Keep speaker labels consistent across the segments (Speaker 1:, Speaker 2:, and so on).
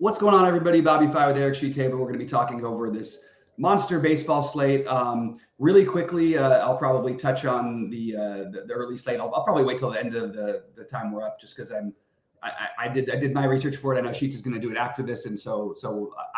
Speaker 1: What's going on, everybody? BobbyFi with Eric Sheetable. We're going to be talking over this monster baseball slate. Really quickly, I'll probably touch on the early slate. I'll probably wait till the end of the time we're up, just because I did my research for it. I know Sheets is going to do it after this, and so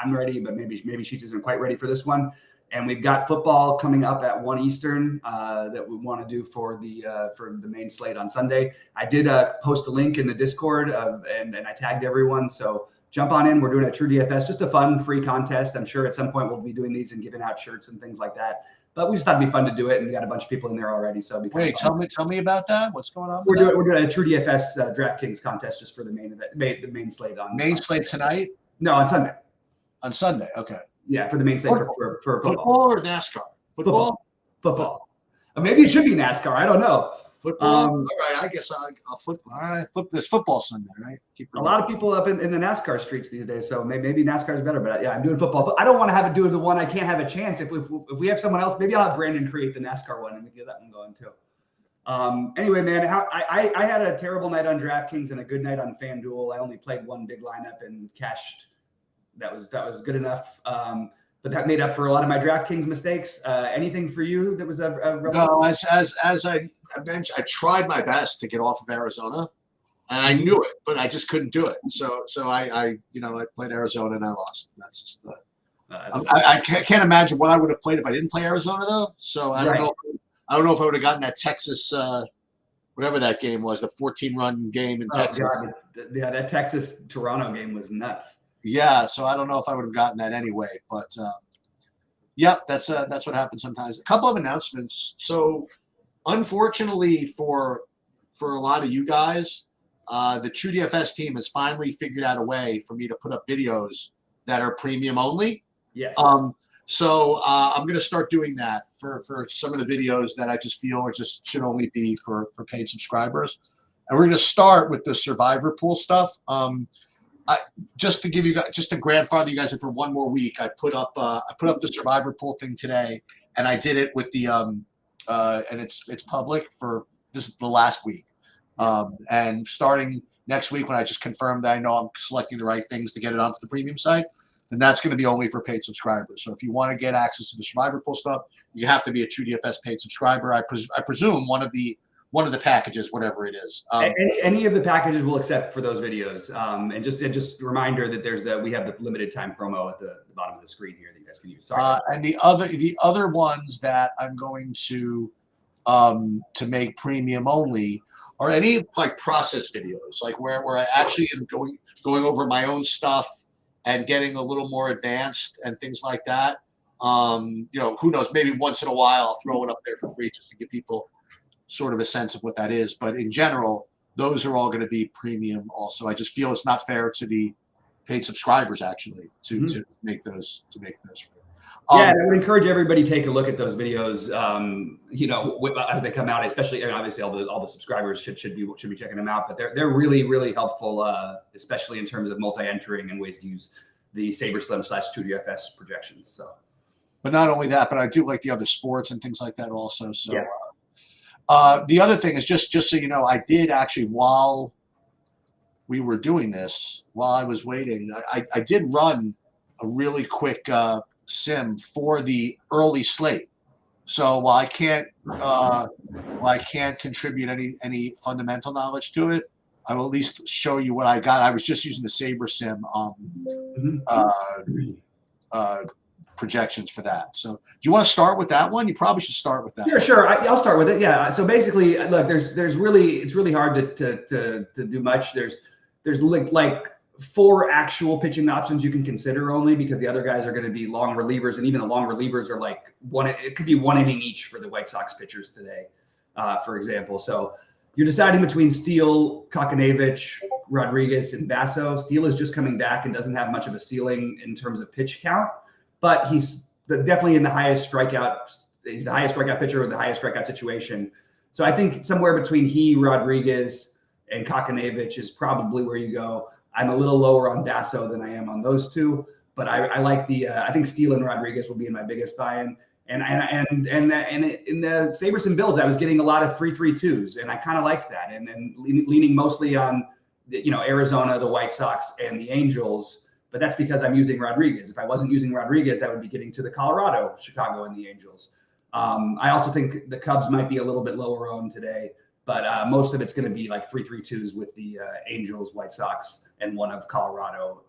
Speaker 1: I'm ready, but maybe Sheets isn't quite ready for this one. And we've got football coming up at 1 Eastern that we want to do for the main slate on Sunday. I did post a link in the Discord and I tagged everyone, so jump on in. We're doing a TrueDFS, just a fun, free contest. I'm sure at some point we'll be doing these and giving out shirts and things like that. But we just thought it'd be fun to do it, and we got a bunch of people in there already. So
Speaker 2: wait, tell me about that. What's going on?
Speaker 1: We're doing a TrueDFS DraftKings contest just for the main event, the main slate on
Speaker 2: slate tonight.
Speaker 1: No, on Sunday.
Speaker 2: On Sunday, okay.
Speaker 1: Yeah, for the main slate for
Speaker 2: football or NASCAR.
Speaker 1: Football. Maybe it should be NASCAR. I don't know.
Speaker 2: Football. All right, I guess I'll flip. All right, flip this football Sunday, right?
Speaker 1: A lot of people up in the NASCAR streets these days, so maybe NASCAR is better. But yeah, I'm doing football. But I don't want to have it do the one I can't have a chance. If we have someone else, maybe I'll have Brandon create the NASCAR one and we get that one going too. Anyway, man, I had a terrible night on DraftKings and a good night on FanDuel. I only played one big lineup and cashed. That was good enough. But that made up for a lot of my DraftKings mistakes. Anything for you that was a
Speaker 2: no? As I mentioned, I tried my best to get off of Arizona, and I knew it, but I just couldn't do it. So I played Arizona and I lost. That's just I can't imagine what I would have played if I didn't play Arizona though. So I don't know. I don't know if I would have gotten that Texas, whatever that game was, the 14-run game in Texas.
Speaker 1: God. Yeah, that Texas Toronto game was nuts.
Speaker 2: Yeah, so I don't know if I would have gotten that anyway, but yep, that's what happens sometimes. A couple of announcements. So, unfortunately for a lot of you guys, the TrueDFS team has finally figured out a way for me to put up videos that are premium only.
Speaker 1: Yes.
Speaker 2: So I'm going to start doing that for some of the videos that I just feel should only be for paid subscribers, and we're going to start with the survivor pool stuff. Just to give you guys, just to grandfather you guys in for one more week, I put up the survivor pool thing today, and I did it with the and it's public for this is the last week, and starting next week when I just confirmed that I know I'm selecting the right things to get it onto the premium site, then that's going to be only for paid subscribers. So if you want to get access to the survivor pool stuff, you have to be a TrueDFS paid subscriber. I presume one of the packages, whatever it is.
Speaker 1: Any of the packages will accept for those videos. And just a reminder that we have the limited time promo at the bottom of the screen here that you guys can use. Sorry.
Speaker 2: And the other ones that I'm going to make premium only are any like process videos, like where I actually am going over my own stuff and getting a little more advanced and things like that. Who knows? Maybe once in a while I'll throw it up there for free just to give people sort of a sense of what that is, but in general, those are all going to be premium. Also, I just feel it's not fair to the paid subscribers actually to make those free.
Speaker 1: Yeah, I would encourage everybody to take a look at those videos. As they come out, especially obviously all the subscribers should be checking them out. But they're really, really helpful, especially in terms of multi-entering and ways to use the SaberSlim / TrueDFS projections. So,
Speaker 2: but not only that, but I do like the other sports and things like that also. So.
Speaker 1: Yeah.
Speaker 2: The other thing is just so you know, I did actually, while we were doing this, while I was waiting, I did run a really quick sim for the early slate. So while I can't contribute any fundamental knowledge to it, I will at least show you what I got. I was just using the SaberSim projections for that. So do you want to start with that one? You probably should start with that.
Speaker 1: Sure. I'll start with it. Yeah. So basically, look, it's really hard to do much. There's like 4 actual pitching options you can consider only, because the other guys are going to be long relievers, and even the long relievers are like it could be 1 inning each for the White Sox pitchers today, for example. So you're deciding between Steele, Kakanevich, Rodriguez, and Basso. Steele is just coming back and doesn't have much of a ceiling in terms of pitch count, but he's definitely in the highest strikeout. He's the highest strikeout pitcher with the highest strikeout situation. So I think somewhere between Rodriguez, and Kakanevich is probably where you go. I'm a little lower on Basso than I am on those two, but I like I think Steele and Rodriguez will be in my biggest buy-in. And in the SaberSim builds, I was getting a lot of 3-3-2s, and I kind of liked that. And leaning mostly on Arizona, the White Sox, and the Angels. but that's because I'm using Rodriguez. If I wasn't using Rodriguez, I would be getting to the Colorado, Chicago, and the Angels. I also think the Cubs might be a little bit lower owned today, but most of it's going to be like 3-3-2s with the Angels, White Sox, and one of Colorado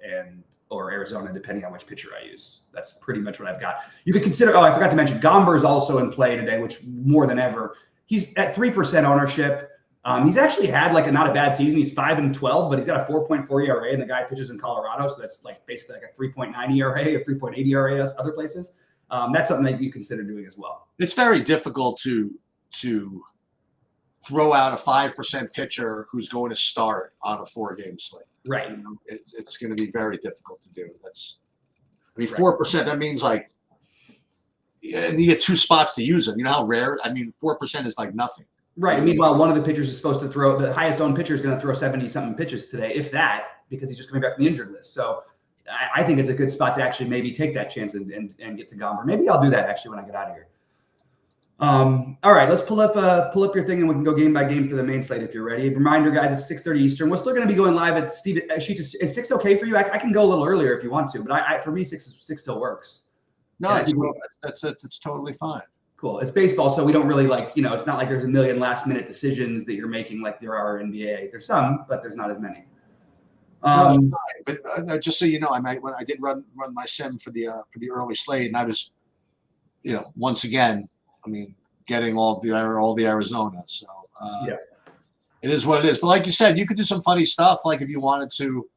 Speaker 1: or Arizona, depending on which pitcher I use. That's pretty much what I've got. You could consider, I forgot to mention, Gomber is also in play today, which more than ever. He's at 3% ownership. He's actually had like not a bad season. He's 5-12, but he's got a 4.4 ERA, and the guy pitches in Colorado, so that's like basically like a 3.9 ERA or 3.8 ERA other places. That's something that you consider doing as well.
Speaker 2: It's very difficult to throw out a 5% pitcher who's going to start on a 4-game slate.
Speaker 1: Right.
Speaker 2: You know, it's going to be very difficult to do. 4%. That means like, and you get 2 spots to use them. You know how rare? I mean, 4% is like nothing.
Speaker 1: Right. Meanwhile, one of the pitchers is supposed to throw, the highest owned pitcher is going to throw 70-something pitches today, if that, because he's just coming back from the injured list. So I think it's a good spot to actually maybe take that chance and get to Gomber. Maybe I'll do that actually when I get out of here. All right, let's pull up your thing and we can go game by game for the main slate if you're ready. Reminder, guys, it's 6:30 Eastern. We're still going to be going live at Steve. Is 6 okay for you? I can go a little earlier if you want to, but for me, 6 still works.
Speaker 2: No, it's totally fine.
Speaker 1: Cool. It's baseball, so we don't really it's not like there's a million last-minute decisions that you're making like there are in NBA. There's some, but there's not as many.
Speaker 2: But just so you know, when I did run my sim for the early slate, and I was, once again, getting all the Arizona. So it is what it is. But like you said, you could do some funny stuff. Like if you wanted to,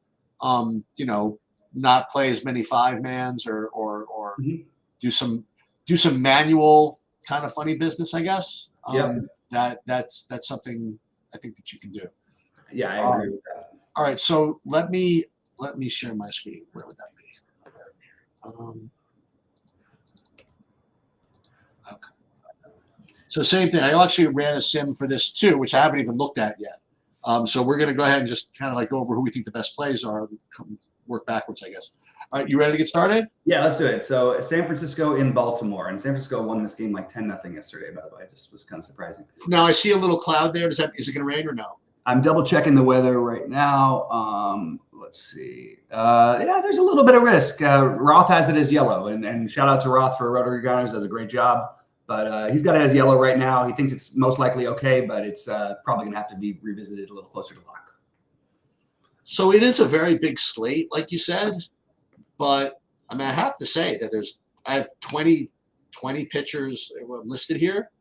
Speaker 2: not play as many 5-mans or do some manual kind of funny business, I guess. That's something I think that you can do.
Speaker 1: Yeah, I agree with that.
Speaker 2: All right, so let me share my screen. Where would that be? Okay. So same thing. I actually ran a sim for this too, which I haven't even looked at yet. So we're going to go ahead and just kind of like go over who we think the best plays are, work backwards, I guess. All right, you ready to get started?
Speaker 1: Yeah, let's do it. So San Francisco in Baltimore, and San Francisco won this game like 10-0 yesterday, by the way. It just was kind of surprising.
Speaker 2: Now I see a little cloud there. Is it going to rain or no?
Speaker 1: I'm double checking the weather right now. Let's see. There's a little bit of risk. Roth has it as yellow, and shout out to Roth for Rotary Gunners, does a great job. But he's got it as yellow right now. He thinks it's most likely okay, but it's probably going to have to be revisited a little closer to lock.
Speaker 2: So it is a very big slate, like you said. But I have to say that I have 20 pitchers listed here.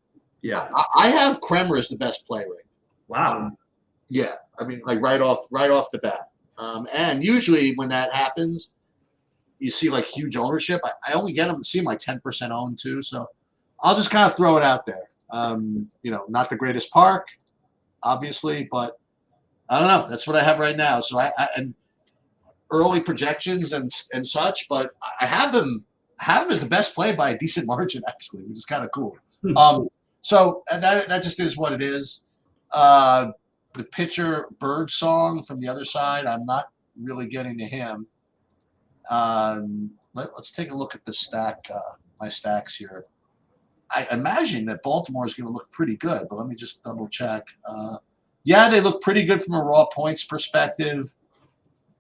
Speaker 1: Yeah,
Speaker 2: I have Kremer as the best play right now.
Speaker 1: Wow.
Speaker 2: Yeah, like right off the bat. And usually when that happens, you see like huge ownership. I only see them like 10% owned too. So I'll just kind of throw it out there. Not the greatest park, obviously, but I don't know. That's what I have right now. So and early projections and such, but I have them as the best play by a decent margin actually, which is kind of cool. So and that just is what it is. The pitcher Bird Song from the other side, I'm not really getting to him. Let's take a look at the stack, my stacks here. I imagine that Baltimore is going to look pretty good, but let me just double check. Yeah, they look pretty good from a raw points perspective,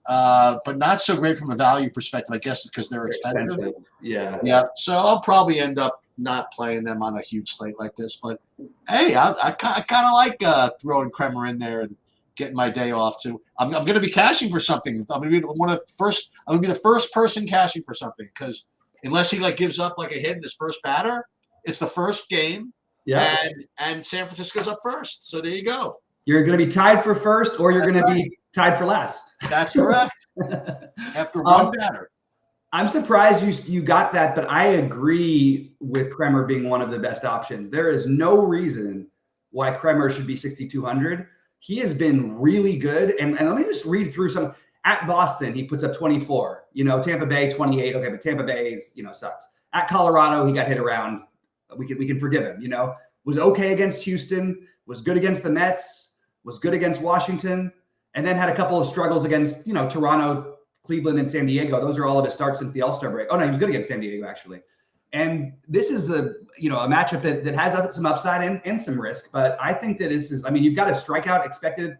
Speaker 2: but not so great from a value perspective. I guess because they're expensive. Yeah. So I'll probably end up not playing them on a huge slate like this. But hey, I kind of like throwing Kremer in there and getting my day off too. I'm going to be cashing for something. I'm going to be the first person cashing for something because unless he gives up like a hit in his first batter, it's the first game. Yeah. And San Francisco's up first. So there you go.
Speaker 1: You're going to be tied for first, or you're going to be tied for last.
Speaker 2: That's correct. After one batter.
Speaker 1: I'm surprised you got that, but I agree with Kremer being one of the best options. There is no reason why Kremer should be 6,200. He has been really good. And let me just read through some. At Boston, he puts up 24. Tampa Bay, 28. Okay, but Tampa Bay is, sucks. At Colorado, he got hit around. We can forgive him, Was okay against Houston, was good against the Mets, was good against Washington, and then had a couple of struggles against, Toronto, Cleveland, and San Diego. Those are all of his starts since the All-Star break. Oh, no, he was good against San Diego, actually. And this is a matchup that has some upside and some risk. But I think that you've got a strikeout expected.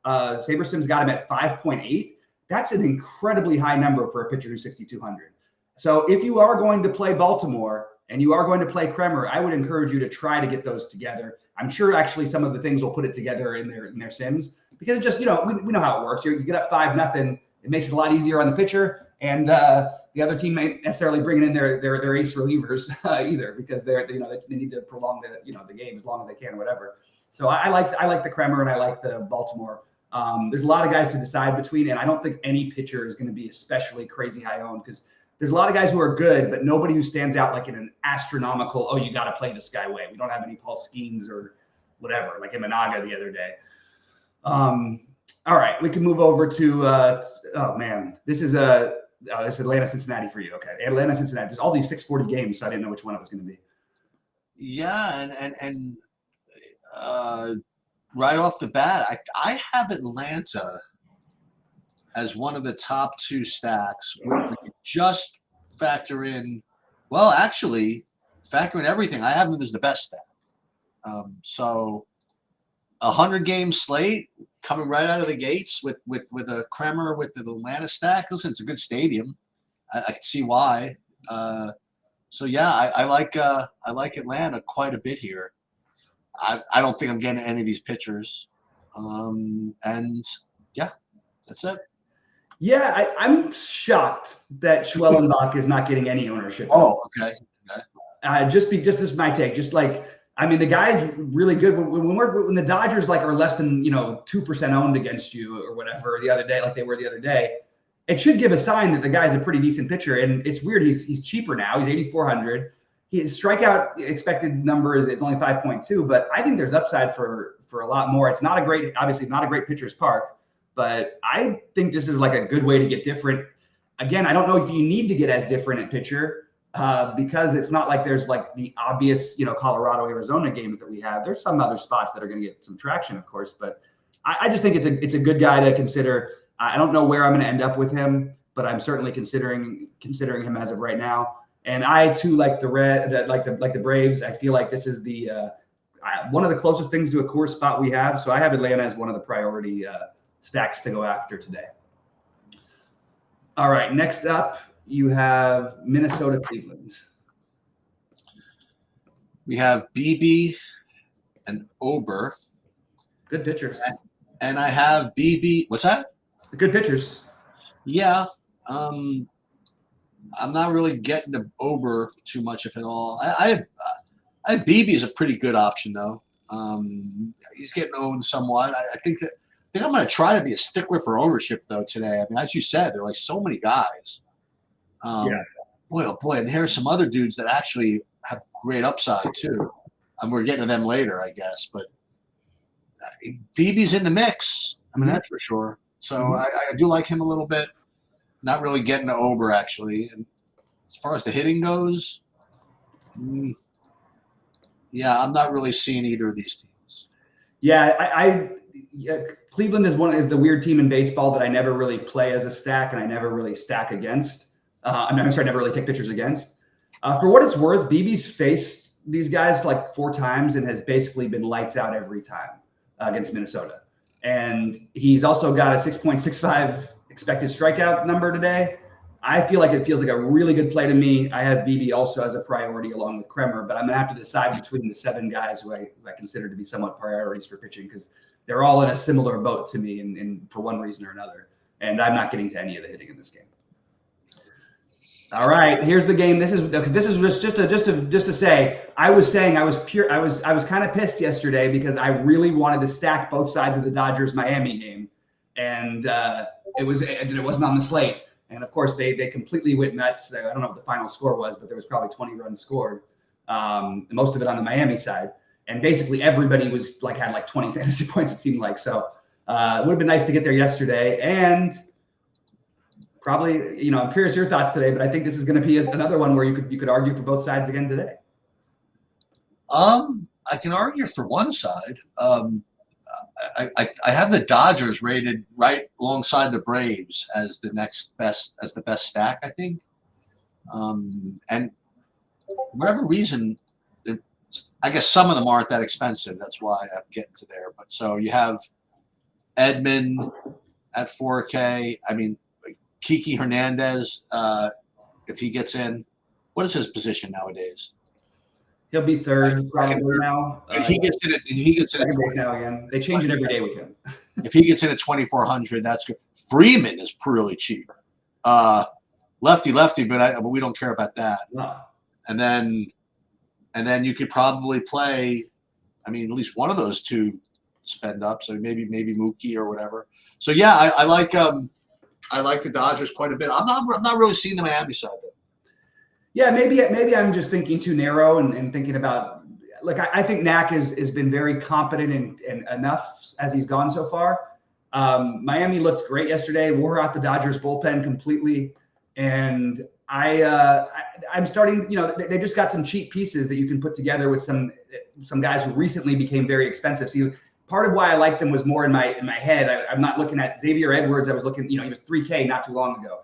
Speaker 1: SaberSim's got him at 5.8. That's an incredibly high number for a pitcher who's 6,200. So if you are going to play Baltimore and you are going to play Kremer, I would encourage you to try to get those together. I'm sure actually some of the things will put it together in their sims, because it just, we know how it works. You get up 5-0, it makes it a lot easier on the pitcher, and the other team ain't necessarily bringing in their ace relievers either, because they need to prolong the game as long as they can or whatever. So I like the Kremer and I like the Baltimore. There's a lot of guys to decide between, and I don't think any pitcher is going to be especially crazy high owned, because there's a lot of guys who are good, but nobody who stands out like in an astronomical, oh, you got to play this guy way. We don't have any Paul Skeens or whatever, like Imanaga the other day. All right, we can move over to oh man, this is Atlanta Cincinnati for you. Okay, Atlanta Cincinnati. There's all these 640 games, so I didn't know which one it was going to be.
Speaker 2: Yeah, and right off the bat, I have Atlanta as one of the top 2 stacks. We just factor in, well, actually, factor in everything. I have them as the best stack. So 100-game slate coming right out of the gates with a Kremer with the Atlanta stack. Listen, it's a good stadium. I can see why. So yeah, I like Atlanta quite a bit here. I don't think I'm getting any of these pitchers. And yeah, that's it.
Speaker 1: Yeah, I'm shocked that Schwellenbach is not getting any ownership.
Speaker 2: Oh, okay.
Speaker 1: Just this is my take. Just like, I mean, the guy's really good. When the Dodgers are less than 2% owned against you or whatever the other day, like they were the other day, it should give a sign that the guy's a pretty decent pitcher. And it's weird, he's cheaper now. He's 8,400. His strikeout expected number is only 5.2, but I think there's upside for a lot more. It's obviously not a great pitcher's park, but I think this is like a good way to get different. Again, I don't know if you need to get as different at pitcher because it's not like there's like the obvious, Colorado, Arizona games that we have. There's some other spots that are going to get some traction, of course, but I just think it's a good guy to consider. I don't know where I'm going to end up with him, but I'm certainly considering him as of right now. And I too like the Braves. I feel like this is the one of the closest things to a core spot we have. So I have Atlanta as one of the priority stacks to go after today. All right, next up you have Minnesota, Cleveland.
Speaker 2: We have BB and Ober.
Speaker 1: Good pitchers.
Speaker 2: And I have BB. What's that?
Speaker 1: Good pitchers. Yeah.
Speaker 2: I'm not really getting to Ober too much, if at all. I have BB is a pretty good option though. He's getting owned somewhat. I think I'm going to try to be a stickler for ownership though today. I mean, as you said, there are like so many guys.
Speaker 1: Yeah.
Speaker 2: Boy, oh boy, and there are some other dudes that actually have great upside too. We're getting to them later, I guess. But BB's in the mix. I mean, that's for sure. So I do like him a little bit. Not really getting to Ober, actually. And as far as the hitting goes, yeah, I'm not really seeing either of these teams.
Speaker 1: Yeah, Cleveland is the weird team in baseball that I never really play as a stack, and I never really stack against. I never really take pitchers against. For what it's worth, BB's faced these guys like 4 times and has basically been lights out every time against Minnesota. And he's also got a 6.65 expected strikeout number today. I feel like it feels like a really good play to me. I have BB also as a priority along with Kremer, but I'm going to have to decide between the 7 guys who I consider to be somewhat priorities for pitching, because they're all in a similar boat to me and for one reason or another. And I'm not getting to any of the hitting in this game. All right, here's the game. This is just to say, I was kind of pissed yesterday because I really wanted to stack both sides of the Dodgers-Miami game, and it wasn't on the slate. And of course, they completely went nuts. I don't know what the final score was, but there was probably 20 runs scored, most of it on the Miami side. And basically everybody had like 20 fantasy points, it seemed like. So it would have been nice to get there yesterday. And probably, I'm curious your thoughts today, but I think this is going to be another one where you could argue for both sides again today.
Speaker 2: I can argue for one side. I have the Dodgers rated right alongside the Braves as the best stack, I think. And for whatever reason, I guess some of them aren't that expensive. That's why I'm getting to there. But so you have Edman at 4K. I mean, Kiki Hernandez, if he gets in, what is his position nowadays?
Speaker 1: He'll be third probably now.
Speaker 2: He gets in at
Speaker 1: second base now again. They change it every day with him.
Speaker 2: If he gets in at 2,400, that's good. Freeman is really cheap. Lefty, but we don't care about that.
Speaker 1: No.
Speaker 2: And then you could probably play, I mean, at least one of those two spend up. So maybe Mookie or whatever. So yeah, I like the Dodgers quite a bit. I'm not really seeing the Miami side though.
Speaker 1: Yeah, maybe I'm just thinking too narrow and thinking about, like, I think Knack has been very competent and enough as he's gone so far. Miami looked great yesterday, wore out the Dodgers bullpen completely. And I'm starting, they just got some cheap pieces that you can put together with some guys who recently became very expensive. See, part of why I liked them was more in my head. I'm not looking at Xavier Edwards. I was looking, he was 3K not too long ago.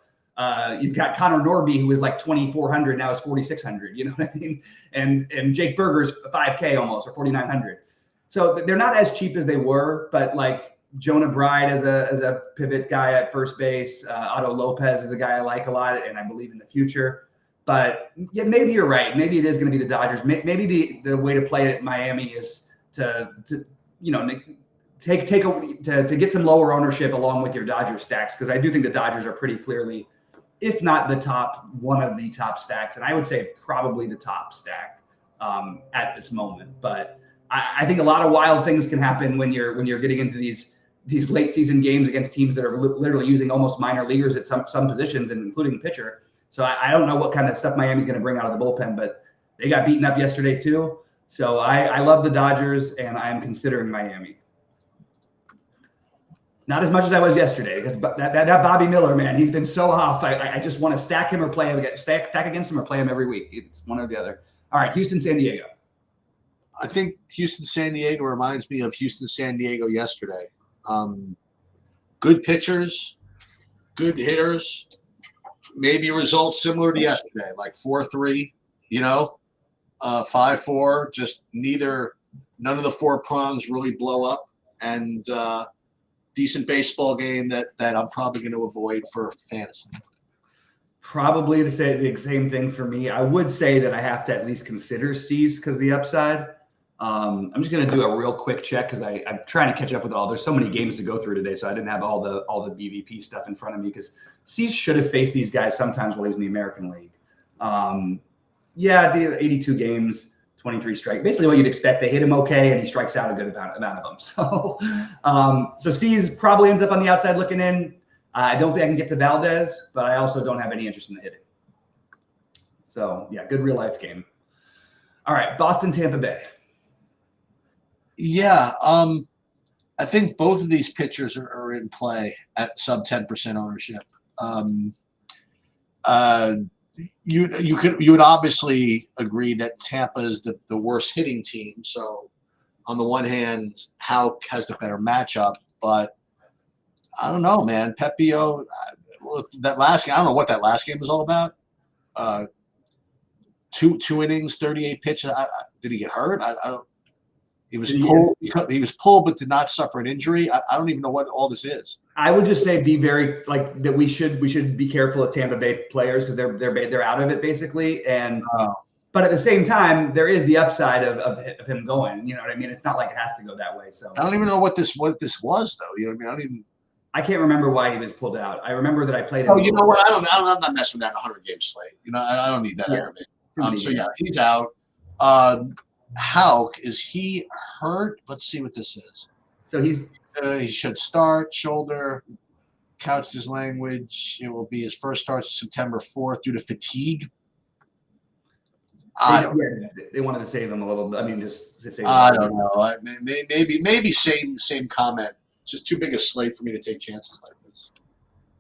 Speaker 1: You've got Connor Norby, who was like 2,400, now is 4,600. You know what I mean? And Jake Berger's 5K almost, or 4,900. So they're not as cheap as they were, but like Jonah Bride as a pivot guy at first base, Otto Lopez is a guy I like a lot, and I believe in the future. But yeah, maybe you're right. Maybe it is going to be the Dodgers. Maybe the way to play it at Miami is to get some lower ownership along with your Dodgers stacks, because I do think the Dodgers are pretty clearly, if not the top, one of the top stacks, and I would say probably the top stack at this moment. But I think a lot of wild things can happen when you're getting into these late season games against teams that are literally using almost minor leaguers at some positions, and including the pitcher. So I don't know what kind of stuff Miami's going to bring out of the bullpen, but they got beaten up yesterday too. So I love the Dodgers, and I'm considering Miami. Not as much as I was yesterday, because that Bobby Miller, man, he's been so off. I just want to stack him or play him, stack against him or play him every week. It's one or the other. All right, Houston, San Diego.
Speaker 2: I think Houston, San Diego reminds me of Houston, San Diego yesterday. Good pitchers, good hitters, maybe results similar to yesterday, like 4-3, 5-4, just none of the four prongs really blow up, and decent baseball game that I'm probably going to avoid for fantasy.
Speaker 1: Probably to say the same thing for me. I would say that I have to at least consider C's because of the upside. I'm just going to do a real quick check because I'm trying to catch up with there's so many games to go through today, so I didn't have all the BVP stuff in front of me, because C's should have faced these guys sometimes while he was in the American League. The 82 games, 23 strike. Basically what you'd expect. They hit him okay, and he strikes out a good amount of them. So C's probably ends up on the outside looking in. I don't think I can get to Valdez, but I also don't have any interest in the hitting. So, yeah, good real-life game. All right, Boston, Tampa Bay.
Speaker 2: Yeah, I think both of these pitchers are in play at sub 10% ownership. You would obviously agree that Tampa is the worst hitting team. So on the one hand, Houck has the better matchup, but I don't know, man. Pepio, that last game, I don't know what that last game was all about. Two innings, 38 pitches. Did he get hurt? I don't. He was pulled. He was pulled, but did not suffer an injury. I don't even know what all this is.
Speaker 1: I would just say be very like that. We should be careful of Tampa Bay players because they're out of it basically. And but at the same time, there is the upside of him going. You know what I mean? It's not like it has to go that way. So
Speaker 2: I don't even know what this was though. You know what I mean?
Speaker 1: I can't remember why he was pulled out. I remember that I played.
Speaker 2: Oh, you know what? I'm not messing with that 100-game slate. I don't need that.
Speaker 1: Yeah.
Speaker 2: So yeah, he's out. Houck, is he hurt? Let's see what this is.
Speaker 1: So
Speaker 2: he should start. Shoulder, couched his language. It will be his first start September 4th due to fatigue.
Speaker 1: They wanted to save him a little bit. I mean, just save him.
Speaker 2: I don't know. Maybe same comment. Just too big a slate for me to take chances like this.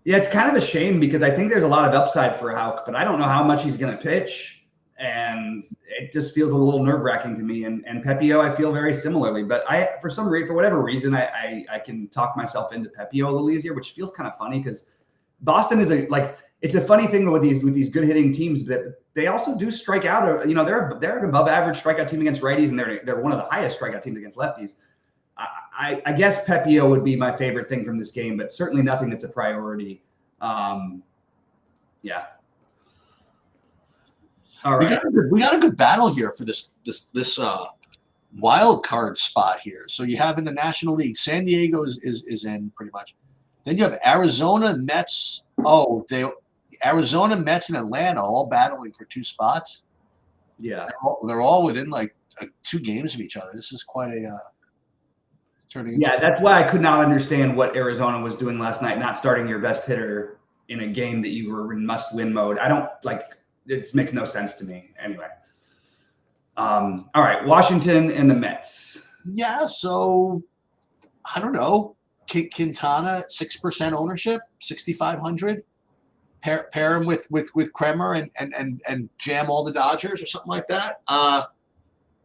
Speaker 1: Yeah, it's kind of a shame because I think there's a lot of upside for Houck, but I don't know how much he's going to pitch. And it just feels a little nerve-wracking to me. And Pepio, I feel very similarly. But for whatever reason, I can talk myself into Pepio a little easier, which feels kind of funny because Boston is it's a funny thing with these good hitting teams that they also do strike out. They're an above average strikeout team against righties, and they're one of the highest strikeout teams against lefties. I guess Pepio would be my favorite thing from this game, but certainly nothing that's a priority. Yeah. All right.
Speaker 2: We got a good battle here for this wild card spot here. So you have in the National League, San Diego is in pretty much. Then you have Arizona, Mets. Arizona, Mets, and Atlanta all battling for 2 spots.
Speaker 1: Yeah.
Speaker 2: They're all within like 2 games of each other. This is quite a turning into.
Speaker 1: Yeah, that's why I could not understand what Arizona was doing last night, not starting your best hitter in a game that you were in must-win mode. I don't like it. Makes no sense to me. Anyway. All right, Washington and the Mets.
Speaker 2: Yeah, so I don't know. Quintana, 6% ownership, 6,500. Pair him with Kremer and jam all the Dodgers or something like that. I'm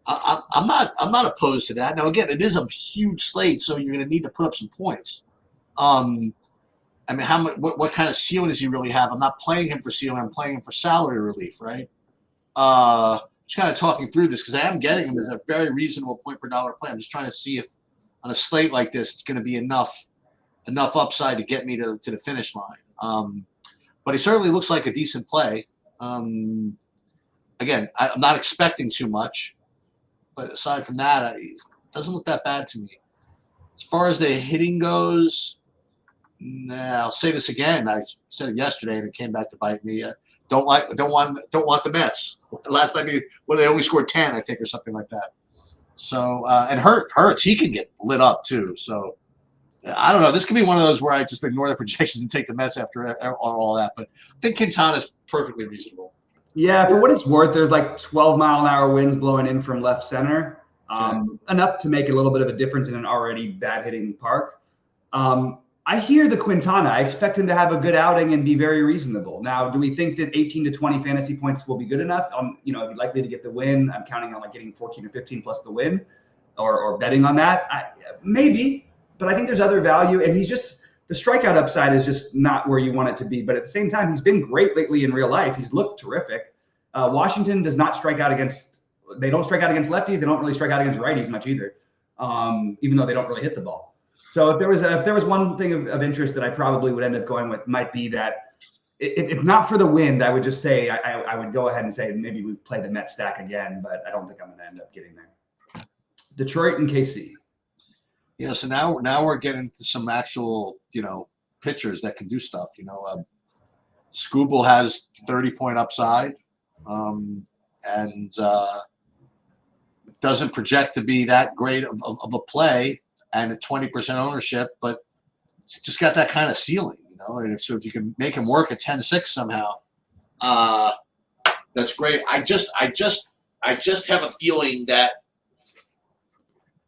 Speaker 2: not opposed to that. Now again, it is a huge slate, so you're going to need to put up some points. I mean, how much? What kind of ceiling does he really have? I'm not playing him for ceiling. I'm playing him for salary relief, right? Just kind of talking through this because I am getting him as a very reasonable point per dollar play. I'm just trying to see if on a slate like this, it's going to be enough upside to get me to the finish line. But he certainly looks like a decent play. Again, I'm not expecting too much, but aside from that, it doesn't look that bad to me. As far as the hitting goes, I'll say this again. I said it yesterday, and it came back to bite me. Don't want the Mets. Last night, they only scored 10, I think, or something like that. So and Hurts, he can get lit up too. So I don't know. This could be one of those where I just ignore the projections and take the Mets after all that. But I think Quintana is perfectly reasonable.
Speaker 1: Yeah, for what it's worth, there's like 12-mile-an-hour winds blowing in from left center, enough to make a little bit of a difference in an already bad-hitting park. I hear the Quintana. I expect him to have a good outing and be very reasonable. Now, do we think that 18 to 20 fantasy points will be good enough? Likely to get the win. I'm counting on like getting 14 or 15 plus the win, or betting on that. Maybe, but I think there's other value, and he's just the strikeout upside is just not where you want it to be. But at the same time, he's been great lately in real life. He's looked terrific. Washington does not strike out against. They don't strike out against lefties. They don't really strike out against righties much either, even though they don't really hit the ball. So if there was one thing of interest that I probably would end up going with, might be that if not for the wind, I would just say I would go ahead and say maybe we play the Met stack again, but I don't think I'm going to end up getting there. Detroit and KC.
Speaker 2: Yeah, so now we're getting to some actual pitchers that can do stuff. Skubal has 30-point upside, and doesn't project to be that great of a play. And at 20% ownership, but it's just got that kind of ceiling, And if you can make him work at 10-6 somehow, that's great. I just have a feeling that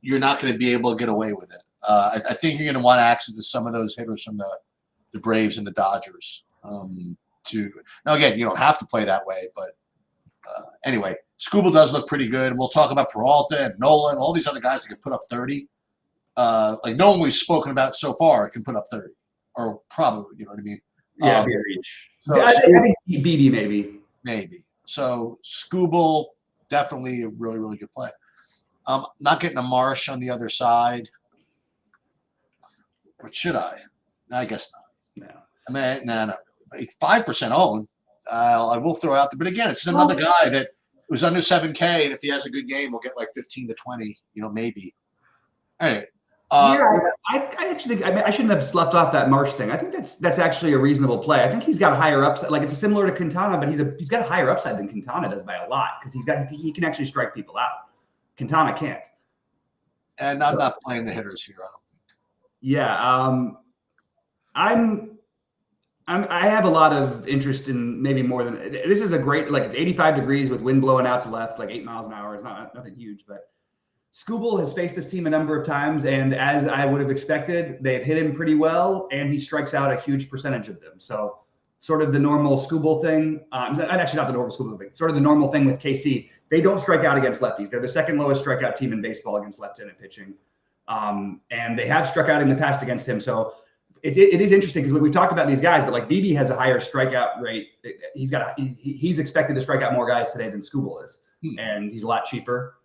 Speaker 2: you're not going to be able to get away with it. I think you're going to want access to some of those hitters from the Braves and the Dodgers. Now again, you don't have to play that way, but anyway, Skubal does look pretty good. We'll talk about Peralta and Nolan, all these other guys that can put up 30. Like no one we've spoken about so far can put up 30, or probably, you know what I mean?
Speaker 1: Yeah, so I think BB maybe.
Speaker 2: So Skubal, definitely a really, really good play. Not getting a Marsh on the other side. But should I? I guess not.
Speaker 1: No.
Speaker 2: I mean, no. 5% owned. I will throw out there, but again, it's another guy that was under 7K, and if he has a good game, we'll get like 15 to 20. Maybe. All right.
Speaker 1: I actually think I shouldn't have left off that Marsh thing. I think that's actually a reasonable play. I think he's got a higher upside. Like it's similar to Quintana, but he's got a higher upside than Quintana does by a lot because he can actually strike people out. Quintana can't.
Speaker 2: And I'm not playing the hitters here. I don't think.
Speaker 1: Yeah, I have a lot of interest in maybe more than this is a great it's 85 degrees with wind blowing out to left like 8 miles an hour. It's not nothing huge, but. Skubal has faced this team a number of times, and as I would have expected, they've hit him pretty well, and he strikes out a huge percentage of them. So sort of the normal Skubal thing, actually not the normal Skubal thing, sort of the normal thing with KC, they don't strike out against lefties. They're the second lowest strikeout team in baseball against left-handed pitching, and they have struck out in the past against him. So it is interesting because we talked about these guys, but like BB has a higher strikeout rate. He's expected to strike out more guys today than Skubal is, and he's a lot cheaper.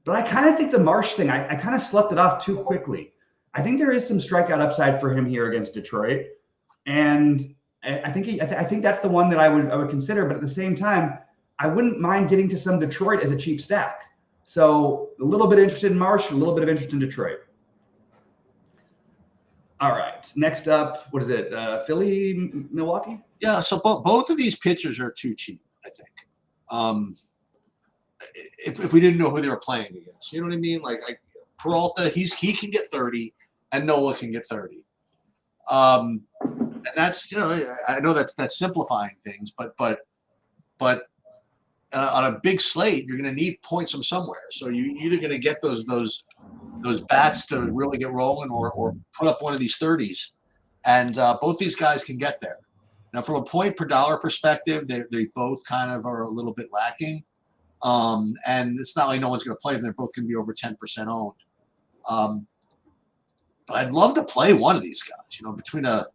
Speaker 1: But I kind of think the Marsh thing, I kind of slept it off too quickly. I think there is some strikeout upside for him here against Detroit, and I think that's the one that I would consider. But at the same time, I wouldn't mind getting to some Detroit as a cheap stack. So a little bit interested in Marsh, a little bit of interest in Detroit. All right, next up, what is it? Philly, Milwaukee?
Speaker 2: Yeah, so both of these pitchers are too cheap, I think. If we didn't know who they were playing against, you know what I mean? Like Peralta, he can get 30, and Nola can get 30. And that's, I know that's simplifying things, but on a big slate, you're going to need points from somewhere. So you either going to get those bats to really get rolling, or put up one of these 30s, and both these guys can get there. Now, from a point per dollar perspective, they both kind of are a little bit lacking. And it's not like no one's going to play them. They're both going to be over 10% owned. But I'd love to play one of these guys, between a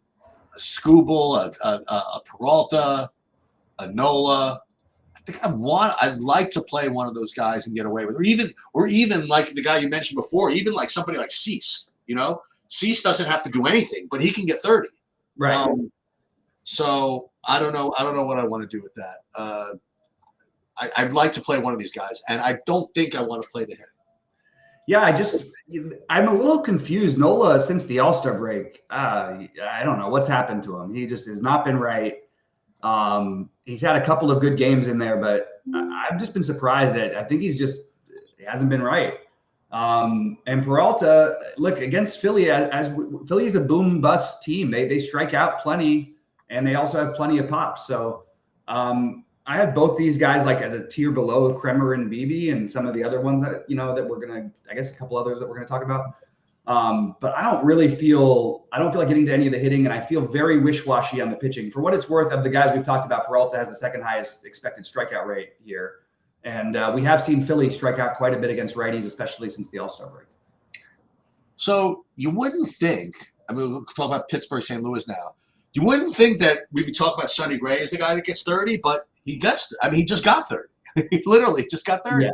Speaker 2: Skubal, a Peralta, a Nola. I think I'd like to play one of those guys and get away with it. Or even like the guy you mentioned before, even like somebody like Cease, Cease doesn't have to do anything, but he can get 30.
Speaker 1: Right.
Speaker 2: So I don't know what I want to do with that. I'd like to play one of these guys, and I don't think I want to play the hitter.
Speaker 1: Yeah, I'm a little confused. Nola, since the All-Star break, I don't know what's happened to him. He just has not been right. He's had a couple of good games in there, but I've just been surprised that I think he hasn't been right. And Peralta, look, against Philly, as Philly is a boom bust team. They strike out plenty, and they also have plenty of pops. So I have both these guys like as a tier below Kremer and Beebe, and some of the other ones that that we're gonna, I guess a couple others that we're gonna talk about. But I don't like getting to any of the hitting, and I feel very wish-washy on the pitching. For what it's worth, of the guys we've talked about, Peralta has the second highest expected strikeout rate here. And we have seen Philly strike out quite a bit against righties, especially since the All-Star break.
Speaker 2: So you wouldn't think, we'll talk about Pittsburgh, St. Louis now. You wouldn't think that we'd be talking about Sonny Gray as the guy that gets 30, but he just got 30. He literally just got 30. Yeah.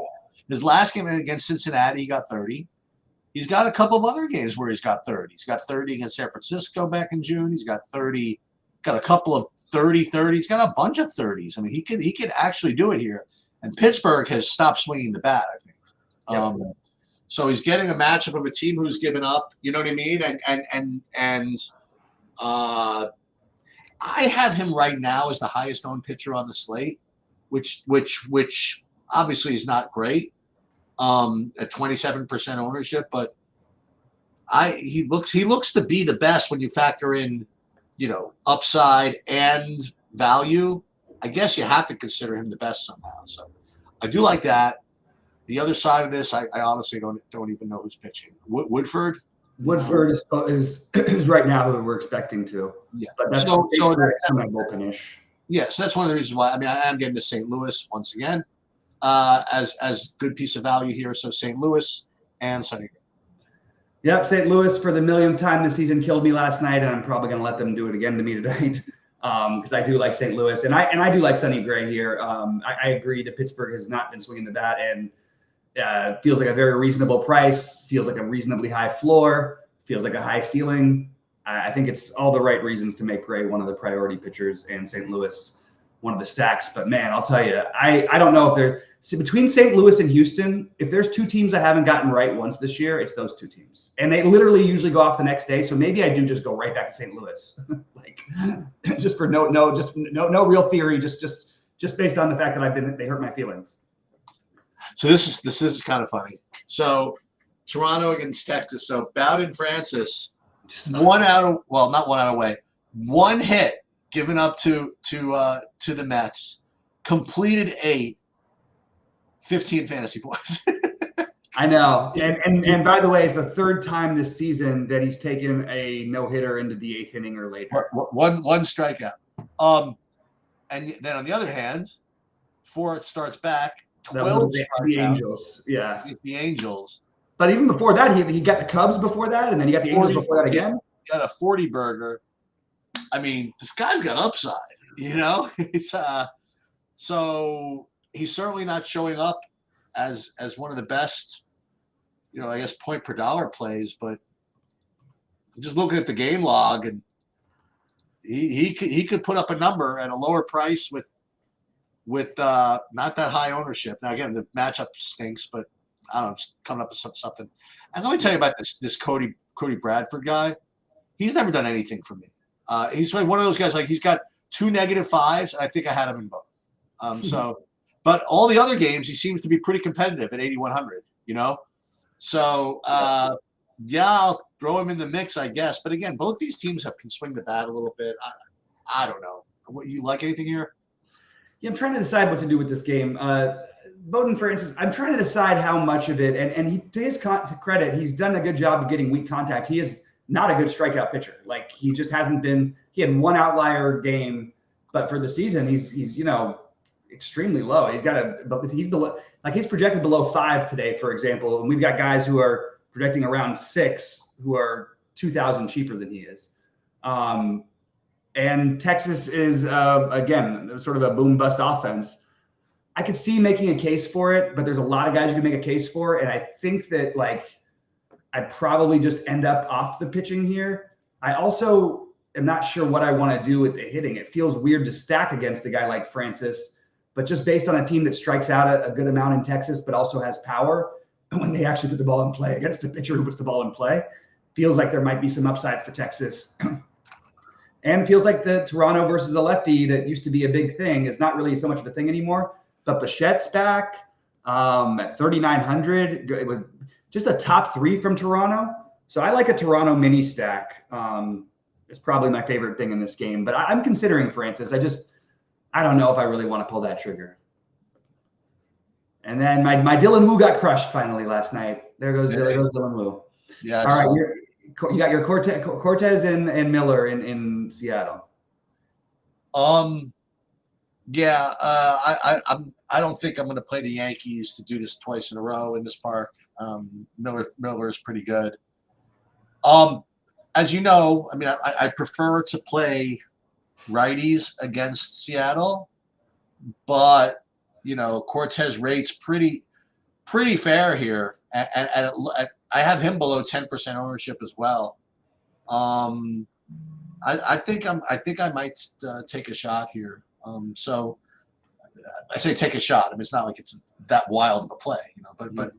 Speaker 2: His last game against Cincinnati, he got 30. He's got a couple of other games where he's got 30. He's got 30 against San Francisco back in June. He's got 30, got a couple of 30-30s. He's got a bunch of 30s. He could actually do it here. And Pittsburgh has stopped swinging the bat, I think. Yeah. So he's getting a matchup of a team who's given up. You know what I mean? And I have him right now as the highest owned pitcher on the slate, which obviously is not great. At 27% ownership, but he looks to be the best when you factor in, upside and value. I guess you have to consider him the best somehow. So I do like that. The other side of this, I honestly don't even know who's pitching. Woodford is right now who we're expecting to. Yeah. But that's so bullpen-ish. Yeah. So that's one of the reasons why. I am getting to St. Louis once again. As good piece of value here. So St. Louis and Sonny Gray.
Speaker 1: Yep, St. Louis for the millionth time this season killed me last night, and I'm probably going to let them do it again to me tonight because I do like St. Louis, and I do like Sonny Gray here. I agree that Pittsburgh has not been swinging the bat, and feels like a very reasonable price, feels like a reasonably high floor, feels like a high ceiling. I think it's all the right reasons to make Gray one of the priority pitchers and St. Louis one of the stacks. But man, I'll tell you, I don't know if they're between St. Louis and Houston. If there's two teams I haven't gotten right once this year, it's those two teams, and they literally usually go off the next day. So maybe I do just go right back to St. Louis, like just for no real theory, just based on the fact that they hurt my feelings.
Speaker 2: So this is kind of funny. So Toronto against Texas. So Bowden Francis, not one out of way, one hit given up to the Mets, completed 8, 15 fantasy points.
Speaker 1: I know. And by the way, it's the third time this season that he's taken a no-hitter into the 8th inning or later.
Speaker 2: One strikeout. And then on the other hand, before it starts back, 12
Speaker 1: the Angels. Yeah.
Speaker 2: The Angels.
Speaker 1: But even before that, he got the Cubs before that, and then he got the Angels before that again.
Speaker 2: He got a 40 burger. This guy's got upside, It's so he's certainly not showing up as one of the best I guess point per dollar plays, but I'm just looking at the game log, and he could put up a number at a lower price with not that high ownership. Now again, the matchup stinks, but I don't know, it's coming up with something. And let me tell you about this Cody Bradford guy. He's never done anything for me. He's like one of those guys, like he's got 2 -5s. I think I had him in both. But all the other games, he seems to be pretty competitive at 8,100, So, yeah, I'll throw him in the mix, I guess. But again, both these teams can swing the bat a little bit. I don't know. What, you like anything here?
Speaker 1: Yeah, I'm trying to decide what to do with this game. Bowden, for instance, I'm trying to decide how much of it, and he, to his credit, he's done a good job of getting weak contact. He is not a good strikeout pitcher. Like, he just hasn't been. He had one outlier game, but for the season, he's extremely low. He's below, like he's projected below 5 today, for example, and we've got guys who are projecting around 6 who are 2,000 cheaper than he is. And Texas is again sort of a boom bust offense. I could see making a case for it, but there's a lot of guys you can make a case for, and I think that I'd probably just end up off the pitching here. I also am not sure what I want to do with the hitting. It feels weird to stack against a guy like Francis, but just based on a team that strikes out a good amount in Texas, but also has power, when they actually put the ball in play against the pitcher who puts the ball in play, feels like there might be some upside for Texas. And feels like the Toronto versus a lefty that used to be a big thing is not really so much of a thing anymore. But Bichette's back at 3,900 with just a top 3 from Toronto. So I like a Toronto mini stack. It's probably my favorite thing in this game. But I'm considering Francis. I don't know if I really want to pull that trigger. And then my Dylan Wu got crushed finally last night. There goes Dylan Wu.
Speaker 2: Yeah.
Speaker 1: All right, you got your Cortez and Miller in Seattle.
Speaker 2: Yeah, I don't think I'm going to play the Yankees to do this twice in a row in this park. Miller is pretty good. As you know, I mean, I prefer to play righties against Seattle, but Cortez rates pretty fair here, and I have him below 10% ownership as well. I think I might take a shot here. So I say take a shot. I mean, it's not like it's that wild of a play, but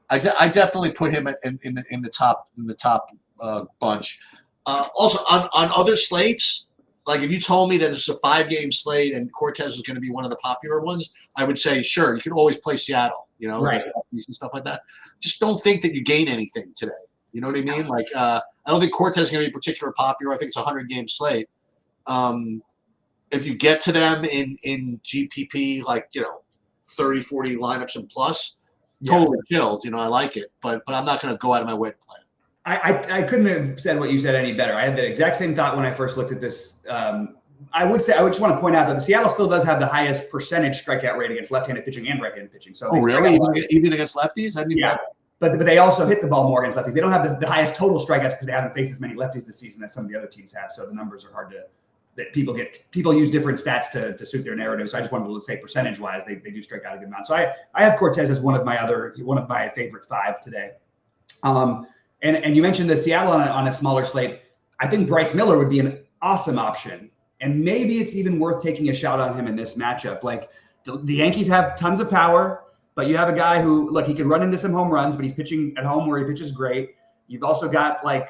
Speaker 2: I definitely put him in the top bunch. Also on other slates, like if you told me that it's a 5-game slate and Cortez is going to be one of the popular ones, I would say sure, you can always play Seattle,
Speaker 1: right,
Speaker 2: and stuff like that. Just don't think that you gain anything today. You know what I mean? Like I don't think Cortez is going to be particularly popular. I think it's a 100-game slate. If you get to them in GPP, 30, 40 lineups and plus, totally chilled. I like it, but I'm not going to go out of my way to play it.
Speaker 1: I couldn't have said what you said any better. I had the exact same thought when I first looked at this. I would just want to point out that the Seattle still does have the highest percentage strikeout rate against left-handed pitching and right-handed pitching. So
Speaker 2: really? Even against lefties?
Speaker 1: But they also hit the ball more against lefties. They don't have the highest total strikeouts because they haven't faced as many lefties this season as some of the other teams have. So the numbers are hard to. That people use different stats to suit their narrative. So I just wanted to say percentage-wise, they do strike out a good amount. So I have Cortez as one of my favorite 5 today. And you mentioned the Seattle on a smaller slate. I think Bryce Miller would be an awesome option, and maybe it's even worth taking a shot on him in this matchup. Like the Yankees have tons of power, but you have a guy who he could run into some home runs, but he's pitching at home where he pitches great. You've also got a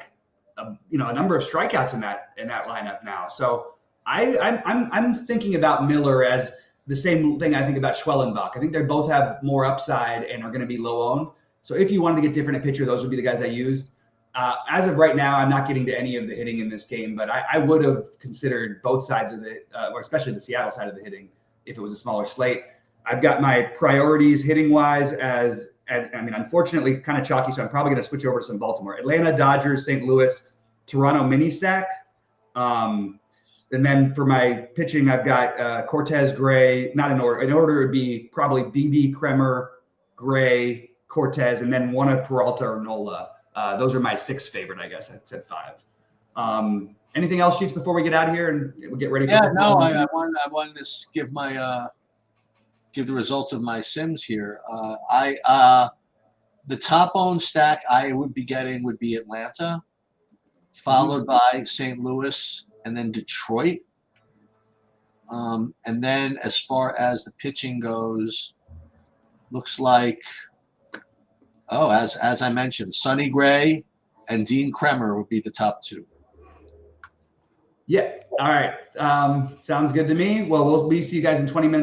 Speaker 1: number of strikeouts in that lineup now. So I'm thinking about Miller as the same thing I think about Schwellenbach. I think they both have more upside and are going to be low owned. So if you wanted to get different at pitcher, those would be the guys I used. As of right now, I'm not getting to any of the hitting in this game, but I would have considered both sides of it, or especially the Seattle side of the hitting, if it was a smaller slate. I've got my priorities hitting wise unfortunately, kind of chalky, so I'm probably going to switch over to some Baltimore. Atlanta, Dodgers, St. Louis, Toronto mini stack. And then for my pitching, I've got Cortez, Gray, not in order. In order, it would be probably BB, Kremer, Gray, Cortez, and then one of Peralta or Nola. Those are my 6 favorite, I guess. I said 5. Anything else, Sheets, before we get out of here and we get ready?
Speaker 2: Yeah, no, I wanted to give the results of my Sims here. the top owned stack I would be getting would be Atlanta, followed by St. Louis, and then Detroit. And then as far as the pitching goes, looks like, oh, as I mentioned, Sonny Gray and Dean Kremer would be the top two.
Speaker 1: Yeah. All right. Sounds good to me. Well, we'll see you guys in 20 minutes.